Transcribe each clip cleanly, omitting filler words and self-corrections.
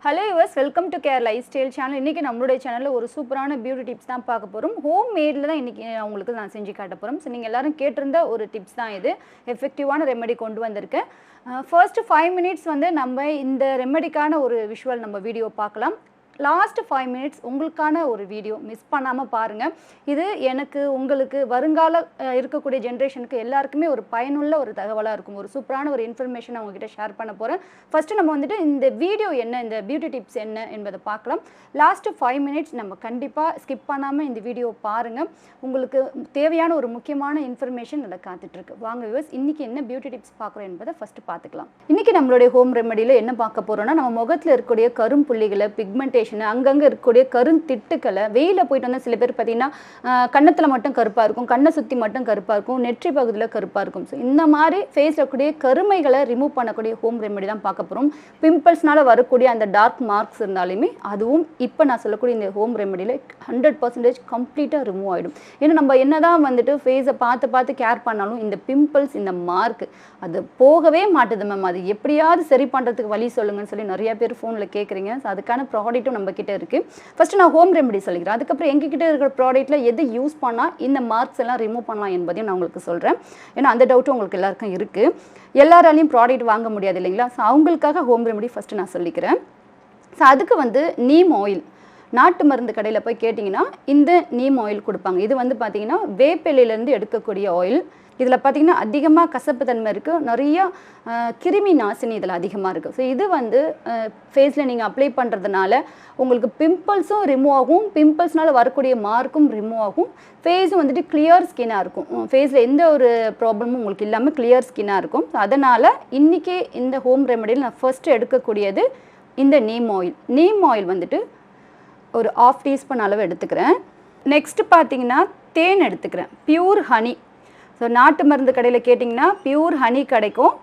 Hello yours, welcome to care life style channel. இன்றைக்கி நம்மளுடைய சேனலில் ஒரு சூப்பரான பியூட்டி டிப்ஸ் தான் பார்க்க போகிறோம். ஹோம் மேடில் தான் இன்றைக்கி உங்களுக்கு நான் செஞ்சு காட்ட போகிறோம். ஸோ நீங்கள் எல்லோரும் கேட்டிருந்த ஒரு டிப்ஸ் தான் இது. எஃபெக்டிவான ரெமெடி கொண்டு வந்திருக்கேன். ஃபர்ஸ்ட் 5 மினிட்ஸ் வந்து நம்ம இந்த ரெமெடிக்கான ஒரு விஷுவல் நம்ம வீடியோ பார்க்கலாம். லாஸ்ட் 5 மினிட்ஸ் உங்களுக்கான ஒரு வீடியோ மிஸ் பண்ணாமல் பாருங்கள். இது எனக்கு உங்களுக்கு வருங்கால இருக்கக்கூடிய ஜென்ரேஷனுக்கு எல்லாருக்குமே ஒரு பயனுள்ள ஒரு தகவலாக இருக்கும். ஒரு சூப்பரான ஒரு இன்ஃபர்மேஷன் அவங்ககிட்ட ஷேர் பண்ண போகிறேன். ஃபஸ்ட்டு நம்ம வந்துட்டு இந்த வீடியோ என்ன, இந்த பியூட்டி டிப்ஸ் என்ன என்பதை பார்க்கலாம். லாஸ்ட்டு 5 மினிட்ஸ் நம்ம கண்டிப்பாக ஸ்கிப் பண்ணாமல் இந்த வீடியோ பாருங்கள். உங்களுக்கு தேவையான ஒரு முக்கியமான இன்ஃபர்மேஷன் இதில் காத்துட்ருக்கு. வாங்க வியூவர்ஸ், இன்றைக்கி என்ன பியூட்டி டிப்ஸ் பார்க்குறோம் என்பதை ஃபஸ்ட்டு பார்த்துக்கலாம். இன்றைக்கி நம்மளுடைய ஹோம் ரெமெடியில் என்ன பார்க்க போகிறோன்னா, நம்ம முகத்தில் இருக்கக்கூடிய கரும்புள்ளிகளை, பிக்மெண்டேஷன், அங்கங்கே இருக்கக்கூடிய கருந்திட்டுக்களை, வெயிலில் போயிட்டு வந்தால் சில பேர் பார்த்தீங்கன்னா கன்னத்தில் மட்டும் கருப்பாக இருக்கும், கண்ணை சுற்றி மட்டும் கருப்பாக இருக்கும், நெற்றி பகுதியில் கருப்பாக இருக்கும். ஸோ இந்த மாதிரி ஃபேஸில் இருக்கக்கூடிய கருமைகளை ரிமூவ் பண்ணக்கூடிய ஹோம் ரெமெடி தான் பார்க்க போகிறோம். பிம்பிள்ஸ்னால் வரக்கூடிய அந்த டார்க் மார்க்ஸ் இருந்தாலுமே அதுவும் இப்போ நான் சொல்லக்கூடிய இந்த ஹோம் ரெமெடியில் 100% கம்ப்ளீட்டாக ரிமூவ் ஆகிடும். ஏன்னா நம்ம என்ன தான் வந்துட்டு ஃபேஸை பார்த்து கேர் பண்ணாலும் இந்த பிம்பிள்ஸ், இந்த மார்க் அது போகவே மாட்டுது. மேம் அது எப்படியாவது சரி பண்ணுறதுக்கு வழி சொல்லுங்கன்னு சொல்லி நிறைய பேர் ஃபோனில் கேட்குறீங்க. ஸோ அதுக்கான ப்ராடக்ட்டும் நம்ம கிட்ட இருக்குது. ஃபஸ்ட்டு நான் ஹோம் ரெமெடி சொல்லிக்கிறேன். அதுக்கப்புறம் எங்ககிட்ட இருக்கிற ப்ராடக்ட்டில் எது யூஸ் பண்ணால் இந்த மார்க்ஸ் எல்லாம் ரிமூவ் பண்ணலாம் என்பதையும் நான் உங்களுக்கு சொல்கிறேன். ஏன்னா அந்த டவுட்டும் உங்களுக்கு எல்லாருக்கும் இருக்குது. எல்லாராலையும் ப்ராடக்ட் வாங்க முடியாது இல்லைங்களா? ஸோ அவங்களுக்காக ஹோம் ரெமெடி ஃபஸ்ட்டு நான் சொல்லிக்கிறேன். ஸோ அதுக்கு வந்து நீம் ஆயில், நாட்டு மருந்து கடையில் போய் கேட்டிங்கன்னா இந்த நீம் ஆயில் கொடுப்பாங்க. இது வந்து பார்த்திங்கன்னா வேப்பிலையிலேருந்து எடுக்கக்கூடிய ஆயில். இதில் பார்த்திங்கன்னா அதிகமாக கசப்பு தன்மை இருக்குது, நிறையா கிருமி நாசினி இதில் அதிகமாக இருக்குது. ஸோ இது வந்து ஃபேஸில் நீங்கள் அப்ளை பண்ணுறதுனால உங்களுக்கு பிம்பிள்ஸும் ரிமூவ் ஆகும், பிம்பிள்ஸ்னால் வரக்கூடிய மார்க்கும் ரிமூவ் ஆகும், ஃபேஸும் வந்துட்டு கிளியர் ஸ்கின்னாக இருக்கும். ஃபேஸில் எந்த ஒரு ப்ராப்ளமும் உங்களுக்கு இல்லாமல் கிளியர் ஸ்கின்னாக இருக்கும். ஸோ அதனால் இன்றைக்கி இந்த ஹோம் ரெமெடியில் நான் ஃபஸ்ட்டு எடுக்கக்கூடியது இந்த நீம் ஆயில். நீம் ஆயில் வந்துட்டு ஒரு 1/2 டீஸ்பூன் அளவு எடுத்துக்கிறேன். நெக்ஸ்ட்டு பார்த்திங்கன்னா தேன் எடுத்துக்கிறேன், பியூர் ஹனி. ஸோ நாட்டு மருந்து கடையில் கேட்டிங்கன்னா பியூர் ஹனி கிடைக்கும்.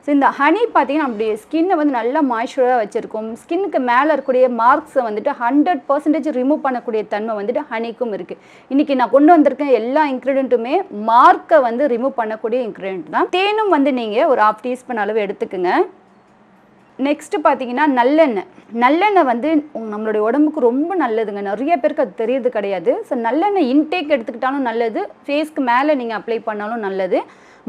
ஸோ இந்த ஹனி பார்த்திங்கன்னா நம்முடைய ஸ்கின்னை வந்து நல்லா மாய்ஸ்சராக வச்சுருக்கும். ஸ்கின்னுக்கு மேலே இருக்கக்கூடிய மார்க்ஸை வந்துட்டு 100% ரிமூவ் பண்ணக்கூடிய தன்மை வந்துட்டு ஹனிக்கும் இருக்குது. இன்றைக்கி நான் கொண்டு வந்திருக்கேன் எல்லா இன்க்ரீடியண்ட்டுமே மார்க்கை வந்து ரிமூவ் பண்ணக்கூடிய இன்க்ரீடியண்ட் தான். தேனும் வந்து நீங்கள் ஒரு 1/2 டீஸ்பூன் அளவு எடுத்துக்குங்க. நெக்ஸ்ட்டு பார்த்தீங்கன்னா நல்லெண்ணெய் வந்து நம்மளுடைய உடம்புக்கு ரொம்ப நல்லதுங்க. நிறைய பேருக்கு அது தெரியறது கிடையாது. ஸோ நல்லெண்ணெய் இன்டேக் எடுத்துக்கிட்டாலும் நல்லது, ஃபேஸ்க்கு மேலே நீங்கள் அப்ளை பண்ணாலும் நல்லது.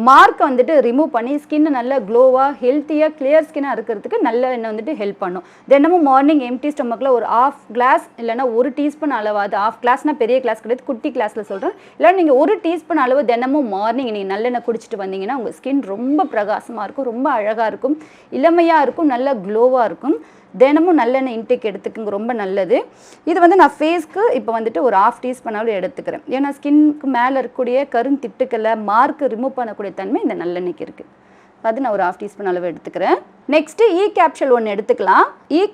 மார்க்கை வந்துட்டு ரிமூவ் பண்ணி ஸ்கின்னை நல்லா க்ளோவாக, ஹெல்த்தியாக, கிளியர் ஸ்கின்னாக இருக்கிறதுக்கு நல்லெண்ணெய் வந்துட்டு ஹெல்ப் பண்ணும். தினமும் மார்னிங் எம்டி ஸ்டொமக்கில் ஒரு 1/2 கிளாஸ் இல்லைனா 1 டீஸ்பூன் அளவாது, 1/2 கிளாஸ்னால் பெரிய கிளாஸ் கிடையாது, குட்டி கிளாஸில் சொல்கிறேன். இல்லை நீங்கள் 1 டீஸ்பூன் அளவு தினமும் மார்னிங் நீங்கள் நல்லெண்ணெய் குடிச்சிட்டு வந்தீங்கன்னா உங்கள் ஸ்கின் ரொம்ப பிரகாசமாக இருக்கும், ரொம்ப அழகாக இருக்கும், இளமையாக இருக்கும், நல்லா க்ளோவாக இருக்கும். தினமும் நல்லெண்ணெய் இன்டேக் எடுத்துக்குங்க, ரொம்ப நல்லது. இது வந்து நான் ஃபேஸ்க்கு இப்போ வந்துட்டு ஒரு 1/2 டீஸ்பூன் அளவு எடுத்துக்கிறேன். ஏன்னா ஸ்கின்க்கு மேலே இருக்கக்கூடிய கருந்திட்டுக்களை, மார்க்கு ரிமூவ் பண்ணக்கூடிய தன்மை இந்த நல்லெண்ணெய்க்கு இருக்குது. அது நான் ஒரு 1/2 டீஸ்பூன் அளவு எடுத்துக்கிறேன். நெக்ஸ்ட்டு கேப்சூல் ஒன்று எடுத்துக்கலாம்.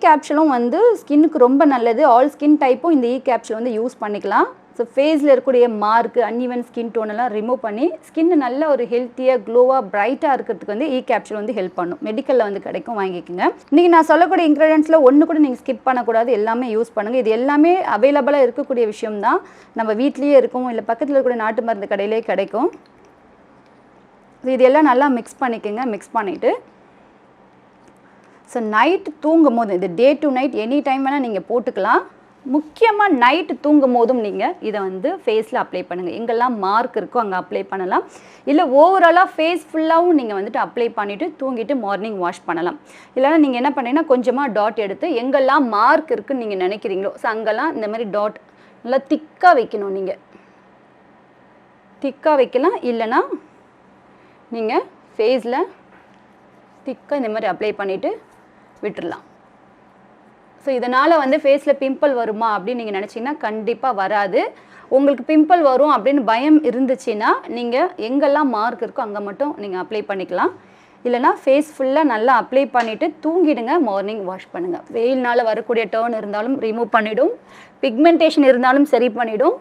கேப்சூலும் வந்து ஸ்கின்னுக்கு ரொம்ப நல்லது. ஆல் ஸ்கின் டைப்பும் இந்த கேப்சூல் வந்து யூஸ் பண்ணிக்கலாம். ஸோ ஃபேஸில் இருக்கக்கூடிய மார்க்கு, அன்இவன் ஸ்கின் டோனெல்லாம் ரிமூவ் பண்ணி ஸ்கின்னு நல்ல ஒரு ஹெல்த்தியாக, க்ளோவாக, பிரைட்டாக இருக்கிறதுக்கு வந்து கேப்சூல் வந்து ஹெல்ப் பண்ணும். மெடிக்கலில் வந்து கிடைக்கும், வாங்கிக்கோங்க. இன்றைக்கி நான் சொல்லக்கூடிய இன்க்ரீடியன்ஸில் ஒன்று கூட நீங்கள் ஸ்கிப் பண்ணக்கூடாது, எல்லாமே யூஸ் பண்ணுங்கள். இது எல்லாமே அவைலபிளாக இருக்கக்கூடிய விஷயம்தான். நம்ம வீட்லேயே இருக்கும், இல்லை பக்கத்தில் இருக்கக்கூடிய நாட்டு மருந்து கடையிலே கிடைக்கும். இது எல்லாம் நல்லா மிக்ஸ் பண்ணிக்கோங்க. மிக்ஸ் பண்ணிவிட்டு ஸோ நைட்டு தூங்கும் போது, இது day to night any time வேணால் நீங்கள் போட்டுக்கலாம். முக்கியமாக நைட்டு தூங்கும் போதும் நீங்கள் இதை வந்து ஃபேஸில் அப்ளை பண்ணுங்கள். எங்கெல்லாம் மார்க் இருக்கோ அங்கே அப்ளை பண்ணலாம். இல்லை ஓவராலாக ஃபேஸ் ஃபுல்லாகவும் நீங்கள் வந்துட்டு அப்ளை பண்ணிவிட்டு தூங்கிட்டு மார்னிங் வாஷ் பண்ணலாம். இல்லைனா நீங்கள் என்ன பண்ணீங்கன்னா கொஞ்சமாக டாட் எடுத்து எங்கெல்லாம் மார்க் இருக்குதுன்னு நீங்கள் நினைக்கிறீங்களோ ஸோ அங்கெல்லாம் இந்த மாதிரி டாட் நல்லா திக்காக வைக்கணும். நீங்கள் திக்காக வைக்கலாம், இல்லைனா நீங்கள் ஃபேஸில் திக்காக இந்த மாதிரி அப்ளை பண்ணிவிட்டு விட்டுடலாம். ஸோ இதனால் வந்து ஃபேஸில் பிம்பிள் வருமா அப்படின்னு நீங்கள் நினச்சிங்கன்னா கண்டிப்பாக வராது. உங்களுக்கு பிம்பிள் வரும் அப்படின்னு பயம் இருந்துச்சுன்னா நீங்கள் எங்கெல்லாம் மார்க் இருக்கோ அங்கே மட்டும் நீங்கள் அப்ளை பண்ணிக்கலாம். இல்லைனா ஃபேஸ் ஃபுல்லாக நல்லா அப்ளை பண்ணிவிட்டு தூங்கிடுங்க, மார்னிங் வாஷ் பண்ணுங்கள். வெயில்னால் வரக்கூடிய டர்ன் இருந்தாலும் ரிமூவ் பண்ணிவிடும், பிக்மெண்டேஷன் இருந்தாலும் சரி பண்ணிவிடும்.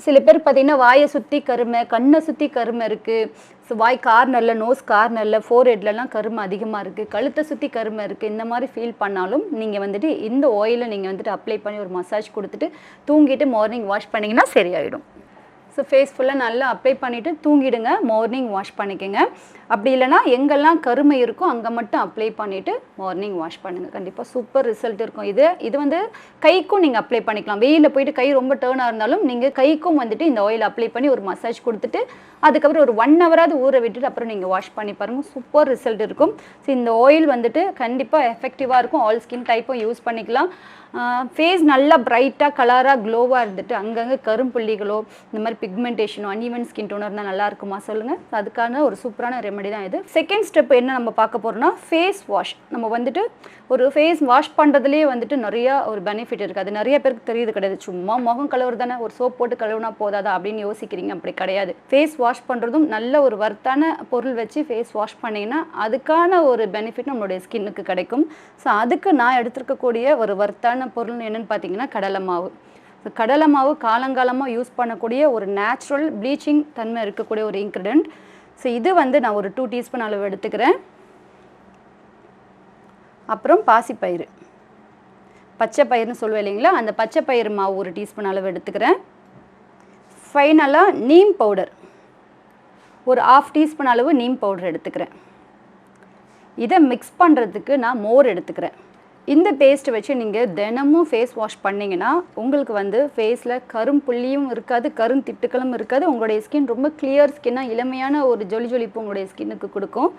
சில பேர் பார்த்திங்கன்னா வாயை சுற்றி கருமை, கண்ணை சுற்றி கருமை இருக்குது. ஸோ வாய் கார்னரில், நோஸ் கார்னரில், ஃபோர்ஹெட்லலாம் கருமை அதிகமாக இருக்குது, கழுத்தை சுற்றி கருமை இருக்குது. இந்த மாதிரி ஃபீல் பண்ணாலும் நீங்கள் வந்துட்டு இந்த ஆயிலை நீங்கள் வந்துட்டு அப்ளை பண்ணி ஒரு மசாஜ் கொடுத்துட்டு தூங்கிட்டு மார்னிங் வாஷ் பண்ணிங்கன்னா சரியாயிடும். ஸோ ஃபேஸ் ஃபுல்லாக நல்லா அப்ளை பண்ணிவிட்டு தூங்கிடுங்க. மார்னிங் வாஷ் பண்ணிக்கோங்க. அப்படி இல்லைனா எங்கெல்லாம் கருமை இருக்கோ அங்கே மட்டும் அப்ளை பண்ணிவிட்டு மார்னிங் வாஷ் பண்ணுங்கள். கண்டிப்பாக சூப்பர் ரிசல்ட் இருக்கும். இது வந்து கைக்கும் நீங்கள் அப்ளை பண்ணிக்கலாம். வெயிலில் போயிட்டு கை ரொம்ப டேர்னாக இருந்தாலும் நீங்கள் கைக்கும் வந்துட்டு இந்த ஆயில் அப்ளை பண்ணி ஒரு மசாஜ் கொடுத்துட்டு அதுக்கப்புறம் ஒரு 1 ஹவராவது ஊற விட்டுட்டு அப்புறம் நீங்கள் வாஷ் பண்ணி பாருங்கள். சூப்பர் ரிசல்ட் இருக்கும். ஸோ இந்த ஆயில் வந்துட்டு கண்டிப்பாக எஃபெக்டிவாக இருக்கும். ஆல் ஸ்கின் டைப்பும் யூஸ் பண்ணிக்கலாம். ஃபேஸ் நல்லா பிரைட்டாக கலராக க்ளோவாக இருந்துட்டு அங்கங்கே கரும்புள்ளிகளோ இந்த மாதிரி பிக்மெண்டேஷனோ அன்ஈவன் ஸ்கின் டோனாக இருந்தால் நல்லா இருக்குமா சொல்லுங்கள். அதுக்கான ஒரு சூப்பரான ரெமெடி தான் இது. செகண்ட் ஸ்டெப் என்ன நம்ம பார்க்க போகிறோம்னா ஃபேஸ் வாஷ். நம்ம வந்துட்டு ஒரு ஃபேஸ் வாஷ் பண்ணுறதுலேயே வந்துட்டு நிறையா ஒரு பெனிஃபிட் இருக்குது. அது நிறைய பேருக்கு தெரியுது கிடையாது. சும்மா முகம் கழுவுறது தானே, ஒரு சோப் போட்டு கழுவுனா போதாதா அப்படின்னு யோசிக்கிறீங்க. அப்படி கிடையாது. ஃபேஸ் வாஷ் பண்ணுறதும் நல்ல ஒரு வர்த்தான பொருள் வச்சு ஃபேஸ் வாஷ் பண்ணிங்கன்னா அதுக்கான ஒரு பெனிஃபிட் நம்மளுடைய ஸ்கின்னுக்கு கிடைக்கும். ஸோ அதுக்கு நான் எடுத்துருக்கக்கூடிய ஒரு வர்த்தான பொருள் என்னென்னு பார்த்தீங்கன்னா கடலை மாவு. கடலை மாவு காலங்காலமாக யூஸ் பண்ணக்கூடிய ஒரு நேச்சுரல் ப்ளீச்சிங் தன்மை இருக்கக்கூடிய ஒரு இன்க்ரிடியன்ட். ஸோ இது வந்து நான் ஒரு 2 டீஸ்பூன் அளவு எடுத்துக்கிறேன். அப்புறம் பாசிப்பயிறு, பச்சை பயிர்னு சொல்லுவேன் இல்லைங்களா, அந்த பச்சை பயிறு மாவு ஒரு டீஸ்பூன் அளவு எடுத்துக்கிறேன். ஃபைனலாக நீம் பவுடர் ஒரு 1/2 டீஸ்பூன் அளவு நீம் பவுடர் எடுத்துக்கிறேன். இதை மிக்ஸ் பண்ணுறதுக்கு நான் மோர் எடுத்துக்கிறேன். இந்த பேஸ்ட்டை வச்சு நீங்கள் தினமும் ஃபேஸ் வாஷ் பண்ணிங்கன்னா உங்களுக்கு வந்து ஃபேஸில் கரும்புள்ளியும் இருக்காது, கருந்திட்டுக்களும் இருக்காது. உங்களுடைய ஸ்கின் ரொம்ப கிளியர் ஸ்கின்னாக இளமையான ஒரு ஜொலிப்பு உங்களுடைய ஸ்கின்னுக்கு கொடுக்கும்.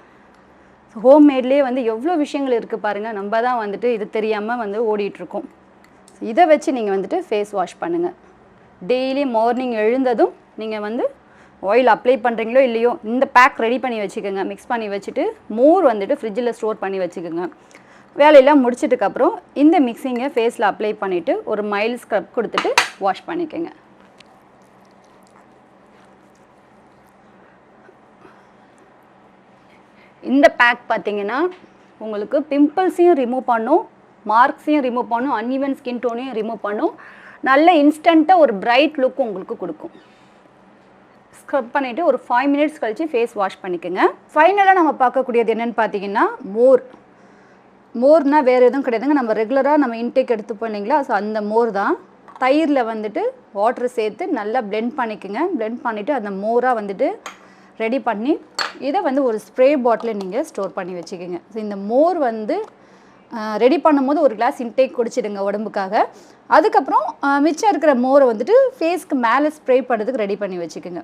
ஹோம்மேட்லேயே வந்து எவ்வளோ விஷயங்கள் இருக்குது பாருங்கள். நம்ம தான் வந்துட்டு இது தெரியாமல் வந்து ஓடிட்டுருக்கோம். இதை வச்சு நீங்கள் வந்துட்டு ஃபேஸ் வாஷ் பண்ணுங்கள். டெய்லி மார்னிங் எழுந்ததும் நீங்கள் வந்து ஆயில் அப்ளை பண்ணுறீங்களோ இல்லையோ இந்த பேக் ரெடி பண்ணி வச்சுக்கோங்க. மிக்ஸ் பண்ணி வச்சுட்டு மோர் வந்துட்டு ஃப்ரிட்ஜில் ஸ்டோர் பண்ணி வச்சுக்கோங்க. வேலையெல்லாம் முடிச்சதுக்கப்புறம் இந்த மிக்ஸிங்கை ஃபேஸில் அப்ளை பண்ணிவிட்டு ஒரு மைல்ட் ஸ்க்ரப் கொடுத்துட்டு வாஷ் பண்ணிக்கோங்க. இந்த பேக் பார்த்தீங்கன்னா உங்களுக்கு பிம்பிள்ஸையும் ரிமூவ் பண்ணும், மார்க்ஸையும் ரிமூவ் பண்ணும், அன்ஈவன் ஸ்கின் டோனையும் ரிமூவ் பண்ணும். நல்ல இன்ஸ்டண்ட்டாக ஒரு பிரைட் லுக் உங்களுக்கு கொடுக்கும். ஸ்க்ரப் பண்ணிவிட்டு ஒரு 5 மினிட்ஸ் கழித்து ஃபேஸ் வாஷ் பண்ணிக்கோங்க. ஃபைனலாக நம்ம பார்க்கக்கூடியது என்னென்னு பார்த்தீங்கன்னா மோர்னால் வேறு எதுவும் கிடையாதுங்க. நம்ம ரெகுலராக நம்ம இன்டேக் எடுத்துப்போம் இல்லைங்களா, ஸோ அந்த மோர் தான். தயிரில் வந்துட்டு வாட்டர் சேர்த்து நல்லா பிளெண்ட் பண்ணிக்கோங்க. பிளெண்ட் பண்ணிவிட்டு அந்த மோராக வந்துட்டு ரெடி பண்ணி இதை வந்து ஒரு ஸ்ப்ரே பாட்டிலில் நீங்கள் ஸ்டோர் பண்ணி வச்சுக்கோங்க. ஸோ இந்த மோர் வந்து ரெடி பண்ணும்போது ஒரு கிளாஸ் இன்டேக் குடிச்சிடுங்க உடம்புக்காக. அதுக்கப்புறம் மிச்சம் இருக்கிற மோரை வந்துட்டு ஃபேஸ்க்கு மேலே ஸ்ப்ரே பண்ணுறதுக்கு ரெடி பண்ணி வச்சுக்கோங்க.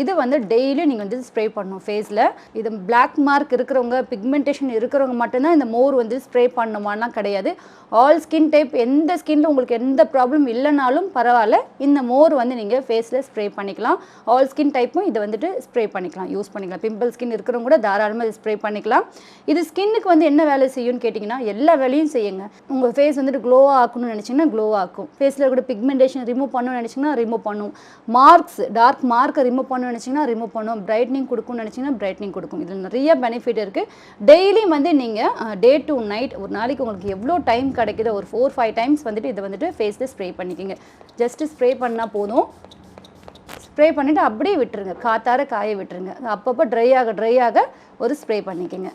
இது வந்து டெய்லியும் நீங்கள் வந்து ஸ்ப்ரே பண்ணணும் ஃபேஸில். இது பிளாக் மார்க் இருக்கிறவங்க, பிக்மெண்டேஷன் இருக்கிறவங்க மட்டும்தான் இந்த மோர் வந்து ஸ்ப்ரே பண்ணணுமாலாம் கிடையாது. ஆல் ஸ்கின் டைப், எந்த ஸ்கின்ல உங்களுக்கு எந்த ப்ராப்ளம் இல்லைனாலும் பரவாயில்ல, இந்த மோர் வந்து நீங்கள் ஃபேஸில் ஸ்ப்ரே பண்ணிக்கலாம். ஆல் ஸ்கின் டைப்பும் இதை வந்துட்டு ஸ்ப்ரே பண்ணிக்கலாம், யூஸ் பண்ணிக்கலாம். பிம்பிள் ஸ்கின் இருக்கிறவங்க கூட தாராளமாக ஸ்ப்ரே பண்ணிக்கலாம். இது ஸ்கின்னுக்கு வந்து என்ன வேலை செய்யும்னு கேட்டிங்கன்னா எல்லா வேலையும் செய்யுங்க. உங்கள் ஃபேஸ் வந்துட்டு க்ளோவாக ஆக்கணும்னு நினச்சிங்கன்னா க்ளோ ஆக்கும். ஃபேஸில் கூட பிக்மெண்டேஷன் ரிமூவ் பண்ணணும்னு நினச்சிங்கன்னா ரிமூவ் பண்ணும். மார்க்ஸ், டார்க் மார்க்கை ரிமூவ் பண்ணணும்னு நினச்சிங்கன்னா ரிமூவ் பண்ணும். பிரைட்னிங் கொடுக்கும்னு நினச்சிங்கன்னா பிரைட்னிங் கொடுக்கும். இதில் நிறைய பெனிஃபிட் இருக்குது. டெய்லி வந்து நீங்கள் டே டு நைட் ஒரு நாளைக்கு உங்களுக்கு எவ்வளோ டைம் கிடைக்குதோ ஒரு 4-5 டைம்ஸ் வந்துட்டு இதை வந்துட்டு ஃபேஸில் ஸ்ப்ரே பண்ணிக்கோங்க. ஜஸ்ட்டு ஸ்ப்ரே பண்ணால் போதும். ஸ்ப்ரே பண்ணிவிட்டு அப்படியே விட்டுருங்க, காத்தார காய விட்டுருங்க. அப்பப்போ ட்ரை ஆக ஒரு ஸ்ப்ரே பண்ணிக்கோங்க.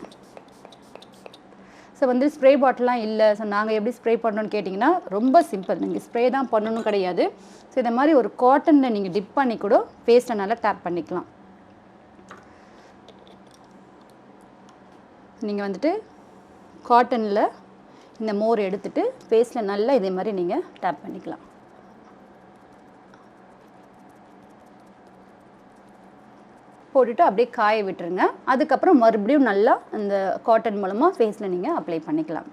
ஸோ வந்து ஸ்ப்ரே பாட்டிலாம் இல்லை, ஸோ நாங்கள் எப்படி ஸ்ப்ரே பண்ணணும்னு கேட்டிங்கன்னா ரொம்ப சிம்பிள். நீங்கள் ஸ்ப்ரே தான் பண்ணணும் கிடையாது. ஸோ இந்த மாதிரி ஒரு காட்டனில் நீங்கள் டிப் பண்ணி கூட ஃபேஸில் நல்லா டேப் பண்ணிக்கலாம். நீங்கள் வந்துட்டு காட்டனில் இந்த மோர் எடுத்துகிட்டு ஃபேஸில் நல்லா இதே மாதிரி நீங்கள் டேப் பண்ணிக்கலாம். போட்டுட்டு அப்படியே காய விட்டுருங்க. அதுக்கப்புறம் மறுபடியும் நல்லா அந்த காட்டன் மூலமாக ஃபேஸில் நீங்கள் அப்ளை பண்ணிக்கலாம்.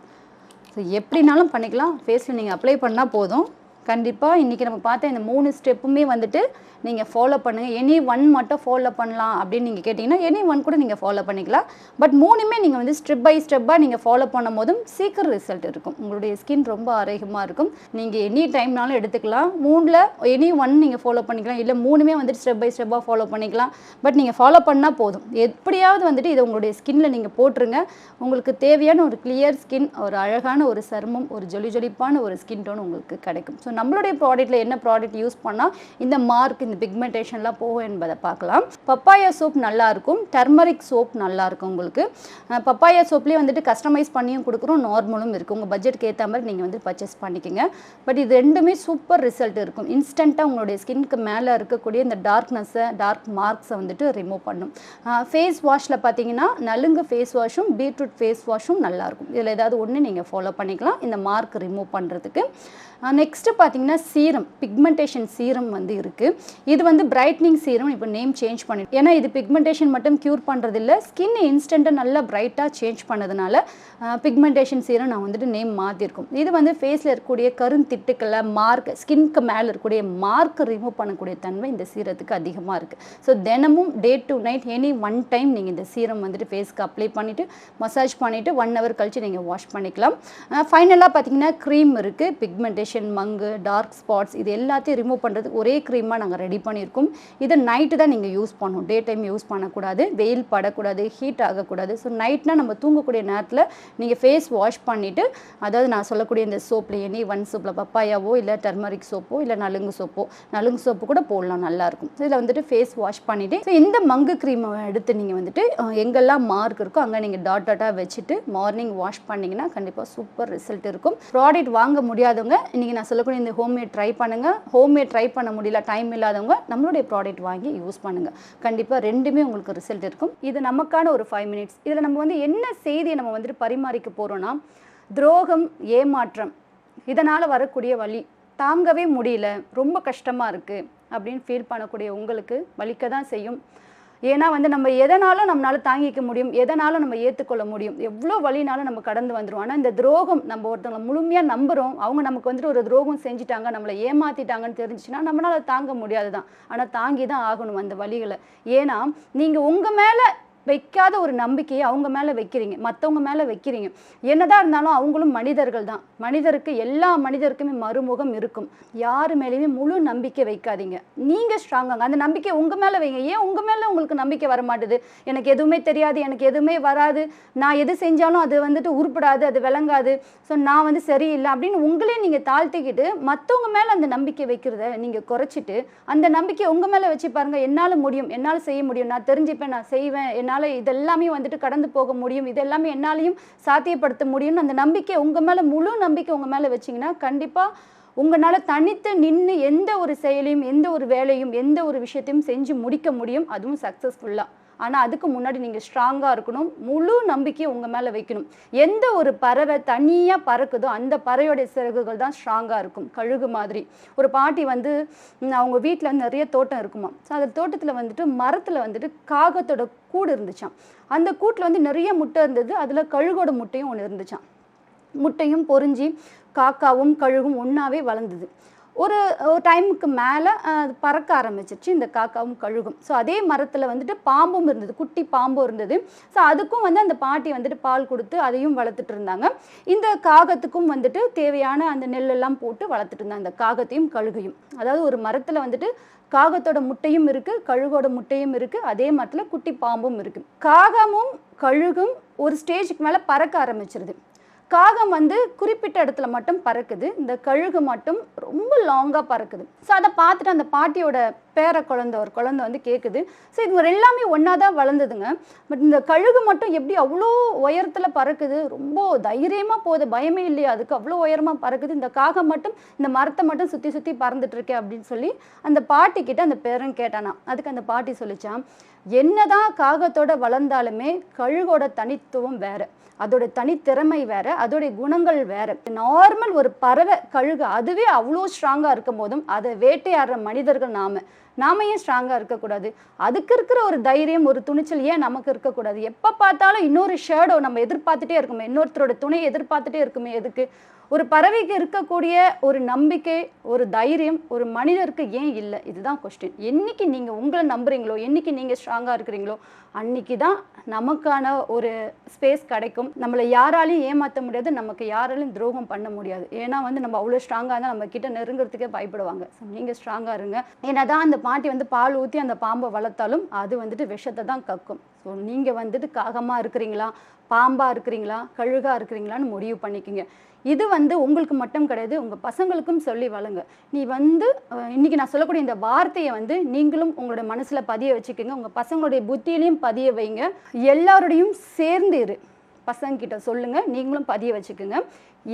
ஸோ எப்படினாலும் பண்ணிக்கலாம். ஃபேஸில் நீங்கள் அப்ளை பண்ணால் போதும். கண்டிப்பாக இன்றைக்கி நம்ம பார்த்த இந்த 3 ஸ்டெப்புமே வந்துட்டு நீங்கள் ஃபாலோ பண்ணுங்கள். எனி ஒன் மட்டும் ஃபாலோ பண்ணலாம் அப்படின்னு நீங்கள் கேட்டிங்கன்னா எனி ஒன் கூட நீங்கள் ஃபாலோ பண்ணிக்கலாம். பட் 3மே நீங்கள் வந்து ஸ்டெப் பை ஸ்டெப்பாக நீங்கள் ஃபாலோ பண்ணும் போதும் சீக்கிரம் ரிசல்ட் இருக்கும். உங்களுடைய ஸ்கின் ரொம்ப ஆரோக்கியமாக இருக்கும். நீங்கள் எனி டைம்னாலும் எடுத்துக்கலாம். 3ல் எனி ஒன் நீங்கள் ஃபாலோ பண்ணிக்கலாம். இல்லை 3மே வந்துட்டு ஸ்டெப் பை ஸ்டெப்பாக ஃபாலோ பண்ணிக்கலாம். பட் நீங்கள் ஃபாலோ பண்ணால் போதும். எப்படியாவது வந்துட்டு இதை உங்களுடைய ஸ்கின்னில் நீங்கள் போட்டுருங்க. உங்களுக்கு தேவையான ஒரு கிளியர் ஸ்கின், ஒரு அழகான ஒரு சருமம், ஒரு ஜொலிப்பான ஒரு ஸ்கின் டோன் உங்களுக்கு கிடைக்கும். ஸோ நம்மளுடைய ப்ராடக்ட்டில் என்ன ப்ராடக்ட் யூஸ் பண்ணால் இந்த மார்க் இந்த பிக்மெண்டேஷன்லாம் போகும் என்பதை பார்க்கலாம். பப்பாயா சோப் நல்லாயிருக்கும், டர்மரிக் சோப் நல்லாயிருக்கும். உங்களுக்கு பப்பாயா சோப்லேயே வந்துட்டு கஸ்டமைஸ் பண்ணியும் கொடுக்குறோம், நார்மலும் இருக்குது. உங்கள் பட்ஜெட்க்கு ஏற்ற மாதிரி நீங்கள் வந்து பர்ச்சேஸ் பண்ணிக்கோங்க. பட் இது ரெண்டுமே சூப்பர் ரிசல்ட் இருக்கும். இன்ஸ்டண்ட்டாக உங்களுடைய ஸ்கின்க்கு மேலே இருக்கக்கூடிய இந்த டார்க்னஸ்ஸை டார்க் மார்க்ஸை வந்துட்டு ரிமூவ் பண்ணும். ஃபேஸ் வாஷில் பார்த்தீங்கன்னா நலுங்கு ஃபேஸ் வாஷும் பீட்ரூட் ஃபேஸ் வாஷும் நல்லாயிருக்கும். இதில் ஏதாவது ஒன்று நீங்கள் ஃபாலோ பண்ணிக்கலாம் இந்த மார்க் ரிமூவ் பண்ணுறதுக்கு. நெக்ஸ்ட்டு பார்த்தீங்கன்னா சீரம், பிக்மெண்டேஷன் சீரம் வந்து இருக்குது. இது வந்து பிரைட்னிங் சீரம், இப்போ நேம் சேஞ்ச் பண்ணிட்டு, ஏன்னா இது பிக்மெண்டேஷன் மட்டும் க்யூர் பண்ணுறதில்ல, ஸ்கின் இன்ஸ்டண்ட்டாக நல்லா பிரைட்டாக சேஞ்ச் பண்ணதுனால பிக்மெண்டேஷன் சீரம் நான் வந்துட்டு நேம் மாற்றிருக்கோம். இது வந்து ஃபேஸில் இருக்கக்கூடிய கருந்திட்டுக்களை மார்க், ஸ்கின்க்கு மேலே இருக்கக்கூடிய மார்க் ரிமூவ் பண்ணக்கூடிய தன்மை இந்த சீரத்துக்கு அதிகமாக இருக்குது. ஸோ தினமும் day to night any one time நீங்கள் இந்த சீரம் வந்துட்டு ஃபேஸ்க்கு அப்ளை பண்ணிவிட்டு மசாஜ் பண்ணிவிட்டு 1 hour கழித்து நீங்கள் வாஷ் பண்ணிக்கலாம். ஃபைனலாக பார்த்தீங்கன்னா க்ரீம் இருக்குது. பிக்மெண்டேஷன், மங்கு, டார்க் ஸ்பாட்ஸ் இது எல்லாத்தையும் ரிமூவ் பண்ணுறது ஒரே க்ரீமாக நாங்கள் ரெடி பண்ணியிருக்கோம். இதை நைட்டு தான் நீங்கள் யூஸ் பண்ணணும், டே டைம் யூஸ் பண்ணக்கூடாது, வெயில் படக்கூடாது, ஹீட் ஆகக்கூடாது. ஸோ நைட்னா நம்ம தூங்கக்கூடிய நேரத்தில் நீங்கள் ஃபேஸ் வாஷ் பண்ணிவிட்டு, அதாவது நான் சொல்லக்கூடிய இந்த சோப்பில் எனி ஒன் சோப்பில் பப்பாயாவோ இல்லை டர்மரிக் சோப்போ இல்லை நலுங்கு சோப்பு கூட போடலாம், நல்லாயிருக்கும். இதில் வந்துட்டு ஃபேஸ் வாஷ் பண்ணிவிட்டு ஸோ இந்த மங்கு க்ரீமை எடுத்து நீங்கள் வந்துட்டு எங்கெல்லாம் மார்க் இருக்கோ அங்கே நீங்கள் டாட்டாக வச்சுட்டு மார்னிங் வாஷ் பண்ணிங்கன்னா கண்டிப்பாக சூப்பர் ரிசல்ட் இருக்கும். ப்ராடக்ட் வாங்க முடியாதவங்க இன்றைக்கி நான் சொல்லக்கூடிய இந்த ஹோம்மேட் ட்ரை பண்ணுங்கள். ஹோம்மேட் ட்ரை பண்ண முடியல, டைம் இல்லாதவங்க நம்மளுடைய ப்ராடக்ட் வாங்கி யூஸ் பண்ணுங்கள். கண்டிப்பாக ரெண்டுமே உங்களுக்கு ரிசல்ட் இருக்கும். இது நமக்கான ஒரு 5 minutes. இதில் நம்ம வந்து என்ன செய்தியை நம்ம வந்துட்டு பரிமாறிக்க போகிறோன்னா, துரோகம், ஏமாற்றம், இதனால் வரக்கூடிய வலி தாங்கவே முடியல, ரொம்ப கஷ்டமாக இருக்குது அப்படின்னு ஃபீல் பண்ணக்கூடிய உங்களுக்கு வலிக்க தான் செய்யும். ஏன்னா வந்து நம்ம எதனாலும் நம்மளால தாங்கிக்க முடியும், எதனாலும் நம்ம ஏற்றுக்கொள்ள முடியும், எவ்வளோ வழினாலும் நம்ம கடந்து வந்துடும். ஆனால் இந்த துரோகம், நம்ம ஒருத்தவங்களை முழுமையாக நம்புகிறோம், அவங்க நமக்கு வந்துட்டு ஒரு துரோகம் செஞ்சுட்டாங்க, நம்மளை ஏமாற்றிட்டாங்கன்னு தெரிஞ்சிச்சுன்னா நம்மளால் தாங்க முடியாது தான். ஆனால் தாங்கி தான் ஆகணும் அந்த வழிகளை. ஏன்னா நீங்கள் உங்கள் மேலே வைக்காத ஒரு நம்பிக்கையை அவங்க மேலே வைக்கிறீங்க, மற்றவங்க மேலே வைக்கிறீங்க. என்னதான் இருந்தாலும் அவங்களும் மனிதர்கள் தான். மனிதருக்கு, எல்லா மனிதருக்குமே மறுமுகம் இருக்கும். யார் மேலேயுமே முழு நம்பிக்கை வைக்காதீங்க. நீங்கள் ஸ்ட்ராங்காங்க, அந்த நம்பிக்கை உங்கள் மேலே வைங்க. ஏன் உங்கள் மேலே உங்களுக்கு நம்பிக்கை வர மாட்டுது? எனக்கு எதுவுமே தெரியாது, எனக்கு எதுவுமே வராது, நான் எது செஞ்சாலும் அது வந்துட்டு உருப்படாது, அது விளங்காது, ஸோ நான் வந்து சரியில்லை அப்படின்னு உங்களே நீங்கள் தாழ்த்திக்கிட்டு மற்றவங்க மேலே அந்த நம்பிக்கை வைக்கிறத நீங்கள் குறைச்சிட்டு அந்த நம்பிக்கை உங்கள் மேலே வச்சு பாருங்கள். என்னால் முடியும், என்னால் செய்ய முடியும், நான் தெரிஞ்சுப்பேன், நான் செய்வேன், என்னால் இதெல்லாமே வந்துட்டு கடந்து போக முடியும், இதெல்லாமே என்னாலையும் சாத்தியப்படுத்த முடியும்னு அந்த நம்பிக்கை உங்கள் மேலே, முழு நம்பிக்கை உங்கள் மேலே வச்சிங்கன்னா கண்டிப்பாக உங்களால் தனித்து நின்று எந்த ஒரு செயலையும், எந்த ஒரு வேலையும், எந்த ஒரு விஷயத்தையும் செஞ்சு முடிக்க முடியும், அதுவும் சக்ஸஸ்ஃபுல்லாக. ஆனால் அதுக்கு முன்னாடி நீங்கள் ஸ்ட்ராங்காக இருக்கணும், முழு நம்பிக்கையை உங்கள் மேலே வைக்கணும். எந்த ஒரு பறவை தனியாக பறக்குதோ அந்த பறவையோடைய சிறகுகள் தான் ஸ்ட்ராங்காக இருக்கும், கழுகு மாதிரி. ஒரு பாட்டி வந்து அவங்க வீட்டில் நிறைய தோட்டம் இருக்குமா. ஸோ அந்த தோட்டத்தில் வந்துட்டு மரத்தில் வந்துட்டு காகத்தோட கூடு இருந்துச்சான். அந்த கூட்டில் வந்து நிறைய முட்டை இருந்தது, அதில் கழுகோட முட்டையும் ஒன்று இருந்துச்சான். முட்டையும் பொறிஞ்சி காக்காவும் கழுகும் ஒன்றாவே வளர்ந்தது. ஒரு டைமுக்கு மேலே அது பறக்க ஆரம்பிச்சிருச்சு இந்த காக்காவும் கழுகும். ஸோ அதே மரத்தில் வந்துட்டு பாம்பும் இருந்தது, குட்டி பாம்பும் இருந்தது. ஸோ அதுக்கும் வந்து அந்த பாட்டி வந்துட்டு பால் கொடுத்து அதையும் வளர்த்துட்டு இருந்தாங்க. இந்த காகத்துக்கும் வந்துட்டு தேவையான அந்த நெல்லெல்லாம் போட்டு வளர்த்துட்டு இருந்தாங்க, அந்த காகத்தையும் கழுகையும். அதாவது ஒரு மரத்தில் வந்துட்டு காகத்தோட முட்டையும் இருக்குது, கழுகோட முட்டையும் இருக்குது, அதே மரத்தில் குட்டி பாம்பும் இருக்குது. காகமும் கழுகும் ஒரு ஸ்டேஜுக்கு மேலே பறக்க ஆரம்பிச்சிருது. காகம் வந்து குறிப்பிட்ட இடத்துல மட்டும் பறக்குது, இந்த கழுகு மட்டும் ரொம்ப லாங்காக பறக்குது. ஸோ அதை பார்த்துட்டு அந்த பாட்டியோட ஒரு குழந்தை வந்து கேட்குது. ஸோ இது எல்லாமே ஒன்றா தான் வளர்ந்ததுங்க. பட் இந்த கழுகு மட்டும் எப்படி அவ்வளோ உயரத்தில் பறக்குது, ரொம்ப தைரியமாக போகுது, பயமே இல்லையா அதுக்கு, அவ்வளோ உயரமாக பறக்குது. இந்த காகம் மட்டும் இந்த மரத்தை மட்டும் சுற்றி சுற்றி பறந்துட்டுருக்கே அப்படின்னு சொல்லி அந்த பாட்டிக்கிட்ட அந்த பேரன் கேட்டானா. அதுக்கு அந்த பாட்டி சொல்லிச்சான், என்னதான் காகத்தோட வளர்ந்தாலுமே கழுகோட தனித்துவம் வேறு, அதோட தனித்திறமை வேறு, அதோடைய குணங்கள் வேறு. நார்மல் ஒரு பறவை கழுகு அதுவே அவ்வளோ ஸ்ட்ராங்காக இருக்கும் போதும் அதை வேட்டையாடுற மனிதர்கள் நாம ஏன் ஸ்ட்ராங்காக இருக்கக்கூடாது? அதுக்கு இருக்கிற ஒரு தைரியம், ஒரு துணிச்சல் ஏன் நமக்கு இருக்கக்கூடாது? எப்போ பார்த்தாலும் இன்னொரு ஷேடோ நம்ம எதிர்பார்த்துட்டே இருக்குமே, இன்னொருத்தரோட துணையை எதிர்பார்த்துட்டே இருக்குமே. எதுக்கு? ஒரு பறவைக்கு இருக்கக்கூடிய ஒரு நம்பிக்கை, ஒரு தைரியம் ஒரு மனிதருக்கு ஏன் இல்லை? இதுதான் கொஸ்டின். என்னைக்கு நீங்கள் உங்களை நம்புறீங்களோ, என்னைக்கு நீங்கள் ஸ்ட்ராங்காக இருக்கிறீங்களோ, அன்னைக்கு தான் நமக்கான ஒரு ஸ்பேஸ் கிடைக்கும். நம்மளை யாராலையும் ஏமாற்ற முடியாது, நமக்கு யாராலையும் துரோகம் பண்ண முடியாது. ஏன்னா வந்து நம்ம அவ்வளோ ஸ்ட்ராங்காக இருந்தால் நம்ம கிட்ட நெருங்கிறதுக்கே பயப்படுவாங்க. ஸோ நீங்கள் ஸ்ட்ராங்காக இருங்க. ஏன்னா தான் அந்த பாட்டி வந்து பால் ஊற்றி அந்த பாம்பை வளர்த்தாலும் அது வந்துட்டு விஷத்தை தான் கக்கும். ஸோ நீங்கள் வந்துட்டு காகமாக இருக்கிறீங்களா, பாம்பாக இருக்கிறீங்களா, கழுகாக இருக்கிறீங்களான்னு முடிவு பண்ணிக்கோங்க. இது வந்து உங்களுக்கு மட்டும் கிடையாது, உங்கள் பசங்களுக்கும் சொல்லி வளங்க. நீ வந்து இன்றைக்கி நான் சொல்லக்கூடிய இந்த வார்த்தையை வந்து நீங்களும் உங்களோட மனசில் பதிய வச்சுக்கோங்க. உங்கள் பசங்களுடைய புத்தியிலையும் பதிய வைங்க. எல்லாரோடையும் சேர்ந்து இரு. பசங்கிட்ட சொல்லுங்கள், நீங்களும் பதிய வச்சுக்கோங்க.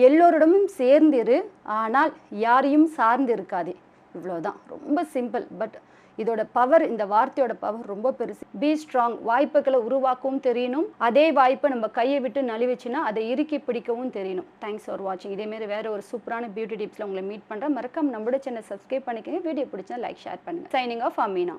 எல்லோரிடமும் சேர்ந்து இரு, ஆனால் யாரையும் சார்ந்து இருக்காதே. இவ்வளோதான், ரொம்ப சிம்பிள். பட் இதோட பவர், இந்த வார்த்தையோட பவர் ரொம்ப பெருசு. Be strong. வாய்ப்புகளை உருவாக்கவும் தெரியணும், அதே வாய்ப்பை நம்ம கையை விட்டு நழுவிச்சுன்னா அதை இறுக்கி பிடிக்கவும் தெரியணும். தேங்க்ஸ் ஃபார் வாட்சிங். இதேமாரி வேறு ஒரு சூப்பரான பியூட்டி டிப்ஸில் உங்களை மீட் பண்ணுறேன். மறக்காம நம்மளோட சேனல் சப்ஸ்கிரைப் பண்ணிக்கோங்க. வீடியோ பிடிச்சா லைக், ஷேர் பண்ணுங்கள். Signing off Amina.